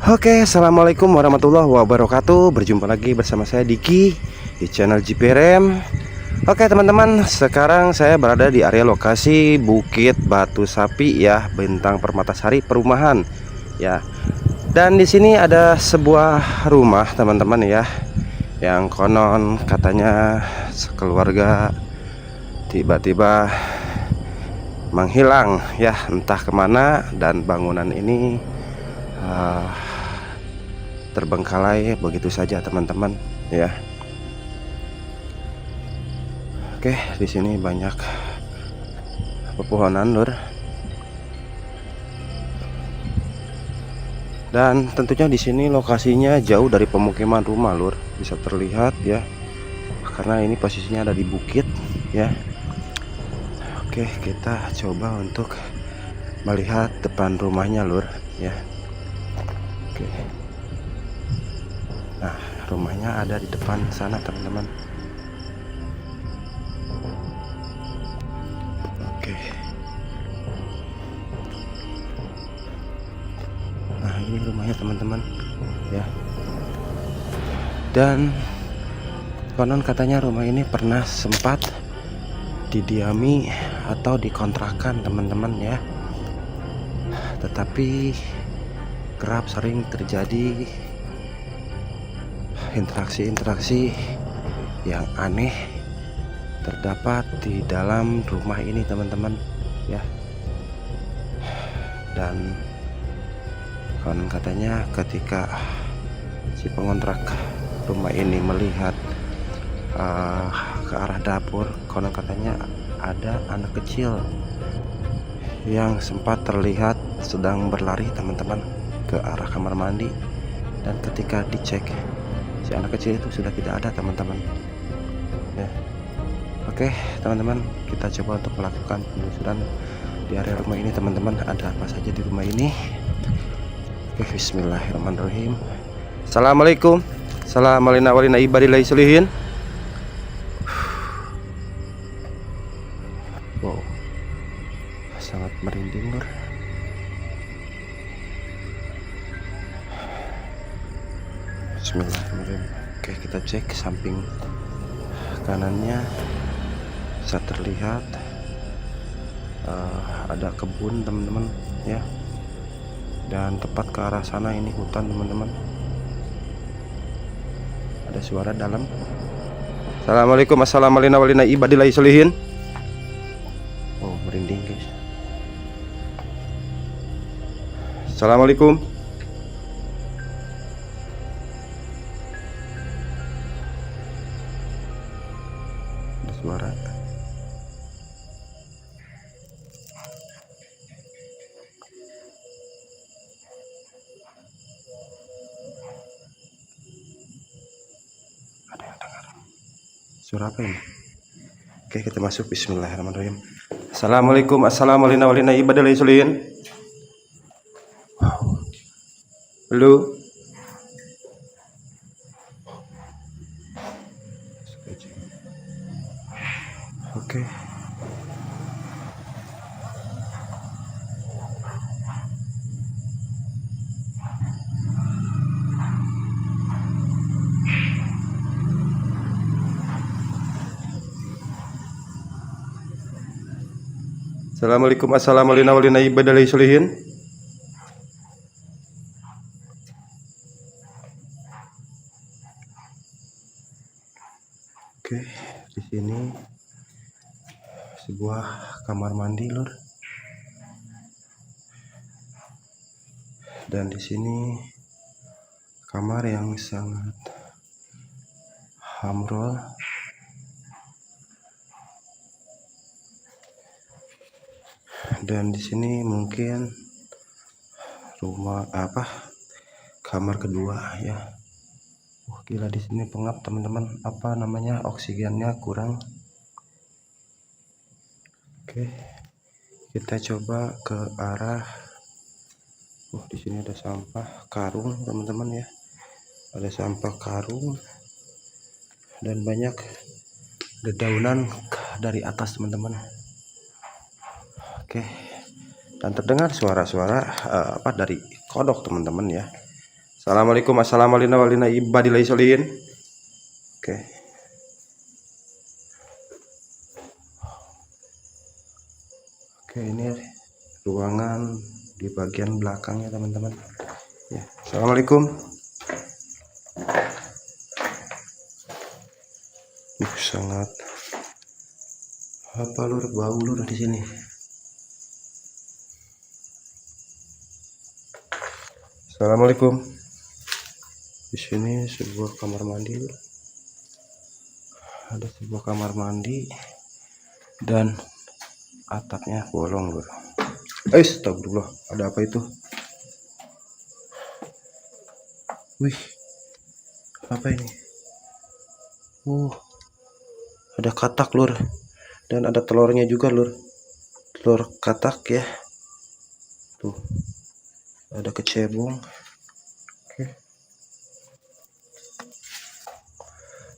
Oke, assalamualaikum warahmatullahi wabarakatuh. Berjumpa lagi bersama saya Diki di channel JPRM. Oke teman-teman, sekarang saya berada di area lokasi Bukit Batu Sapi ya, Bintang Permatasari perumahan ya. Dan di sini ada sebuah rumah teman-teman ya, yang konon katanya sekeluarga tiba-tiba menghilang ya, entah kemana, dan bangunan ini terbengkalai begitu saja teman-teman ya. Oke, di sini banyak pepohonan lur, dan tentunya di sini lokasinya jauh dari pemukiman rumah lur, bisa terlihat ya, karena ini posisinya ada di bukit ya. Oke, kita coba untuk melihat depan rumahnya lur ya. Oke, nah rumahnya ada di depan sana teman-teman. Oke, nah ini rumahnya teman-teman ya. Dan konon katanya rumah ini pernah sempat didiami atau dikontrakan teman-teman ya, tetapi kerap sering terjadi interaksi-interaksi yang aneh terdapat di dalam rumah ini teman-teman ya. Dan konon katanya ketika si pengontrak rumah ini melihat ke arah dapur, konon katanya ada anak kecil yang sempat terlihat sedang berlari teman-teman ke arah kamar mandi, dan ketika dicek si anak kecil itu sudah tidak ada teman-teman ya. Oke teman-teman, kita coba untuk melakukan penelusuran di area rumah ini teman-teman, ada apa saja di rumah ini. Oke, bismillahirrahmanirrahim. Assalamualaikum. Assalamualaikum ibadillahi solihin. Wow, sangat merinding lur. Bismillahirrahmanirrahim. Oke, kita cek samping kanannya, bisa terlihat ada kebun teman-teman ya, dan tepat ke arah sana ini hutan teman-teman. Ada suara dalam. Assalamualaikum. Assalamualaikum ibadillahi solihin. Oh, merinding guys. Assalamualaikum. Ada suara. Ada yang dengar. Suara apa ini? Oke, kita masuk. Bismillahirrahmanirrahim. Assalamualaikum. Assalamualaikum ibadillahi solihin. Halo. Oke. Assalamualaikum. Assalamualaikum ibadillahi solihin. Oke, di sini sebuah kamar mandi lur, dan di sini kamar yang sangat hamrol. Dan di sini mungkin rumah kamar kedua ya. Gila, di sini pengap teman-teman, apa namanya, oksigennya kurang. Oke, kita coba ke arah. Di sini ada sampah karung teman-teman ya, ada sampah karung dan banyak dedaunan dari atas teman-teman. Oke, dan terdengar suara-suara dari kodok teman-teman ya. Assalamualaikum warahmatullahi wabarakatuh. Oke. Oke, ini ruangan di bagian belakangnya teman-teman. Ya, assalamualaikum. Sangat apa lur, bau lur di sini. Assalamualaikum. Di sini sebuah kamar mandi lur. Ada sebuah kamar mandi dan atapnya bolong lur. Astagfirullah, ada apa itu? Wih, apa ini? Ada katak lur, dan ada telurnya juga lur, telur katak ya. Tuh, ada kecebong. Oke.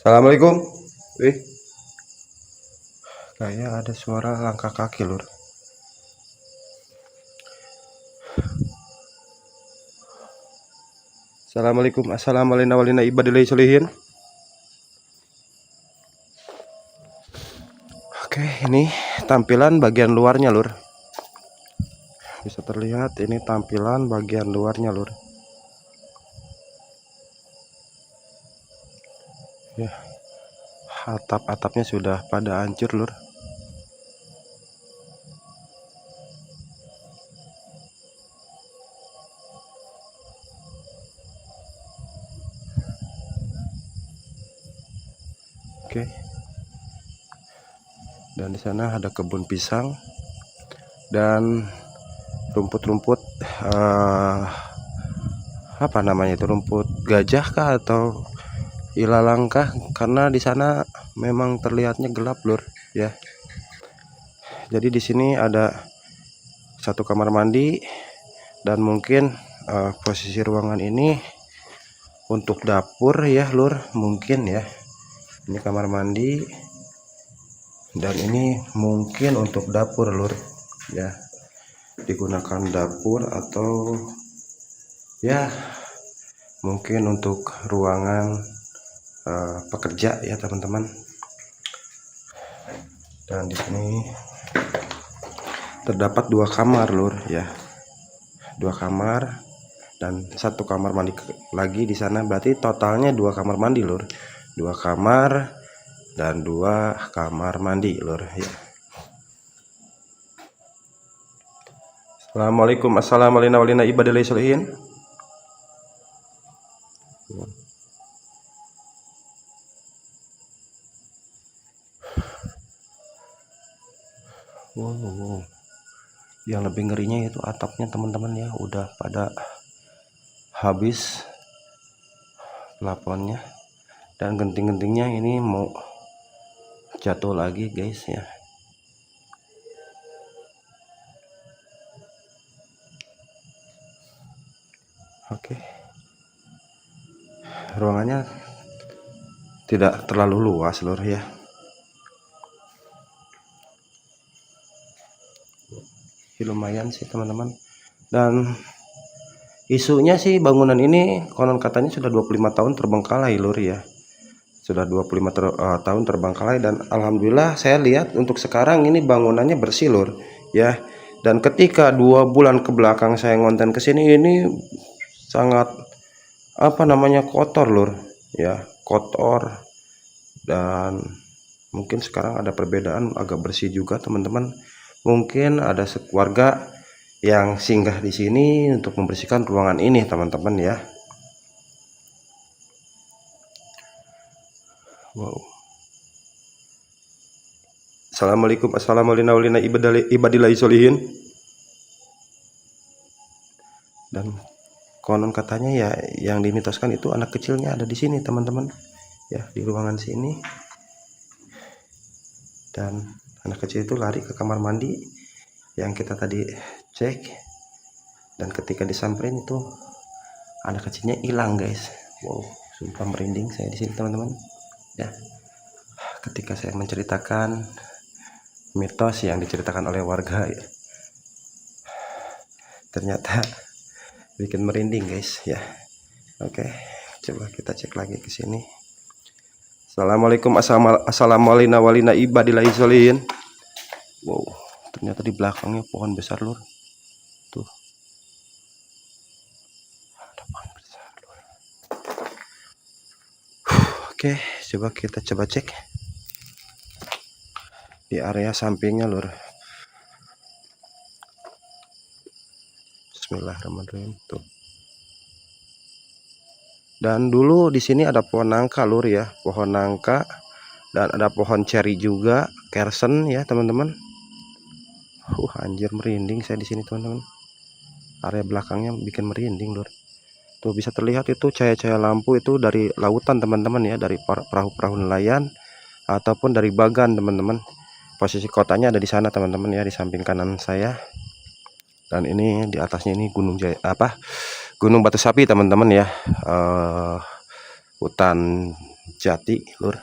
Assalamualaikum. Wih, kayak ada suara langkah kaki lur. Assalamualaikum. Assalamualaikum warahmatullahi wabarakatuh. Oke, ini tampilan bagian luarnya lur. Bisa terlihat ini tampilan bagian luarnya lur. Ya, atap-atapnya sudah pada hancur lur. Oke. Dan di sana ada kebun pisang dan rumput-rumput apa namanya itu, rumput gajah kah atau ilalang kah, karena di sana memang terlihatnya gelap lur ya. Jadi di sini ada satu kamar mandi dan mungkin posisi ruangan ini untuk dapur ya lur, mungkin ya. Ini kamar mandi dan ini mungkin untuk dapur lur ya, digunakan dapur atau ya mungkin untuk ruangan pekerja ya teman-teman. Dan di sini terdapat dua kamar lur ya, dua kamar dan satu kamar mandi lagi di sana, berarti totalnya dua kamar mandi lur, dua kamar dan dua kamar mandi lur ya. Assalamualaikum. Assalamualaikum warahmatullahi wabarakatuh. Wow. Yang lebih ngerinya itu atapnya teman-teman ya, udah pada habis plafonnya dan genting-gentingnya ini mau jatuh lagi guys ya. Oke, ruangannya tidak terlalu luas lur ya. Lumayan sih teman-teman, dan isunya sih bangunan ini konon katanya sudah 25 tahun terbengkalai lur ya, sudah 25 tahun terbengkalai, dan alhamdulillah saya lihat untuk sekarang ini bangunannya bersih lur ya. Dan ketika 2 bulan ke belakang saya ngonten kesini, ini sangat apa namanya, kotor lur ya, kotor, dan mungkin sekarang ada perbedaan, agak bersih juga teman-teman. Mungkin ada sekeluarga yang singgah di sini untuk membersihkan ruangan ini teman-teman ya. Wow. Assalamualaikum. Assalamualaikum ibadillahi sholihin. Dan konon katanya ya yang dimitoskan itu anak kecilnya ada di sini teman-teman ya, di ruangan sini. Dan anak kecil itu lari ke kamar mandi yang kita tadi cek, dan ketika disamperin itu anak kecilnya hilang guys. Wow, sumpah merinding saya di sini teman-teman ya, ketika saya menceritakan mitos yang diceritakan oleh warga ya, ternyata bikin merinding guys ya. Oke, coba kita cek lagi ke sini. Assalamualaikum, assalamualaikum walina ibadillah izolin. Wow, ternyata di belakangnya pohon besar lur. Tuh, ada pohon besar lur. Oke, coba kita cek di area sampingnya lur. Bismillahirrahmanirrahim. Tuh. Dan dulu di sini ada pohon nangka lur ya, pohon nangka, dan ada pohon ceri juga, kersen ya teman-teman. Anjir merinding saya di sini teman-teman. Area belakangnya bikin merinding lur. Tuh bisa terlihat itu cahaya-cahaya lampu itu dari lautan teman-teman ya, dari perahu-perahu nelayan ataupun dari bagan teman-teman. Posisi kotanya ada di sana teman-teman ya, di samping kanan saya. Dan ini di atasnya ini Gunung Batu Sapi teman-teman ya, hutan jati lur.